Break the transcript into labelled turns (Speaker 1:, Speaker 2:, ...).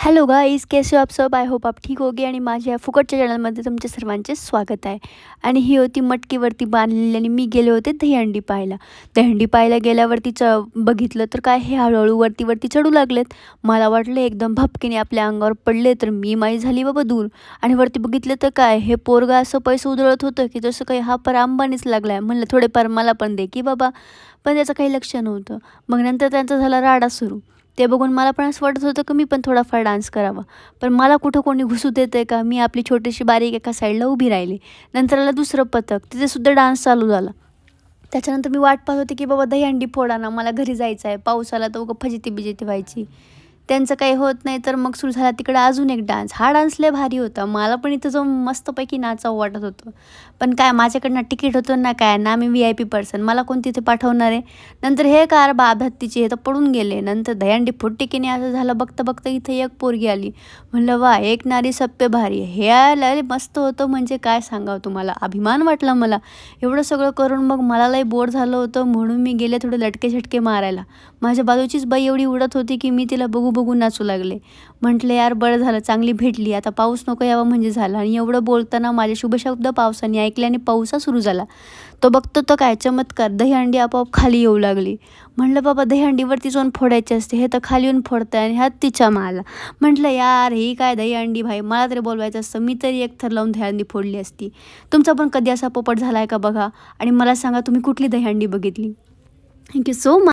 Speaker 1: Hello guys, कैसे हो आप सब? आई होप आप ठीक होगे आणि माझ्या फुकटच्या चॅनलमध्ये तुमच्या सर्वांचे स्वागत आहे. आणि ही होती मटकीवरती बांधलेली आणि मी गेले होते दहीहंडी पाहायला. दहीहंडी पाहायला गेल्यावरती बघितलं तर काय हे हळूहळू वरती चढू लागलेत. मला वाटलं एकदम भपकीने आपल्या अंगावर पडले तर मी माझी झाली बाबा दूर. आणि वरती बघितलं तर काय हे पोरगा असं पैसे उधळत होतं की जसं काही हा पर अंबानीच लागला आहे. म्हणलं थोडेफार मला पण दे की बाबा, पण त्याचं काही लक्ष नव्हतं. मग नंतर त्यांचा झाला राडा सुरू. ते बघून मला पण असं वाटत होतं की मी पण थोडाफार डान्स करावा. पण मला कुठं कोणी घुसू देतं आहे का? मी आपली छोटीशी बारीक एका साईडला उभी राहिली. नंतर आलं दुसरं पथक, तिथेसुद्धा डान्स चालू झाला. त्याच्यानंतर मी वाट पाहत होते की बाबा दहीहंडी फोडा ना, मला घरी जायचं आहे. पाऊस आला तर उगाच फजिती-बिजिती व्हायची. त्यांचं काही होत नाही तर मग सुरू झाला तिकडे अजून एक डान्स. हा डान्स लय भारी होता. मला पण इथं जाऊन मस्तपैकी नाचावं वाटत होतं. पण काय माझ्याकडनं तिकीट होतं ना काय ना, मी VIP पर्सन. मला कोण तिथे पाठवणार आहे? नंतर हे कार बाभत्तीचे हे तर पडून गेले. नंतर दहीहंडी फुटली की नाही असं झालं. बघता इथे एक पोरगी आली. म्हणलं वाह! एक नारी सब पे भारी. हे लय मस्त होतं म्हणजे काय सांगावं तुम्हाला. अभिमान वाटला मला. एवढं सगळं करून मग मला लय बोर झालं होतं म्हणून मी गेले थोडे लटके-झटके मारायला. माझ्या बाजूचीच बाई एवढी उडत होती की मी तिला बघू नाचू लागले. म्हटलं यार बरं झालं चांगली भेटली. आता पाऊस नको यावा म्हणजे झालं. आणि एवढं बोलताना माझे शुभशब्द पावसाने ऐकले आणि पाऊसा सुरू झाला. तो बघतो तर काय चमत्कार, दहीहंडी आपोआप खाली येऊ लागली. म्हटलं बाबा दहीहंडीवरती जाऊन फोडायची असते, हे तर खाली येऊन फोडताय आणि ह्यात तिच्या माला. म्हटलं यार ही काय दहीहंडी भाई, मला तरी बोलवायचं असतं, मी तरी एक थर लावून दहीहंडी फोडली असती. तुमचा पण कधी असा पोपट झाला आहे का बघा आणि मला सांगा तुम्ही कुठली दहीहंडी बघितली. Thank you so much.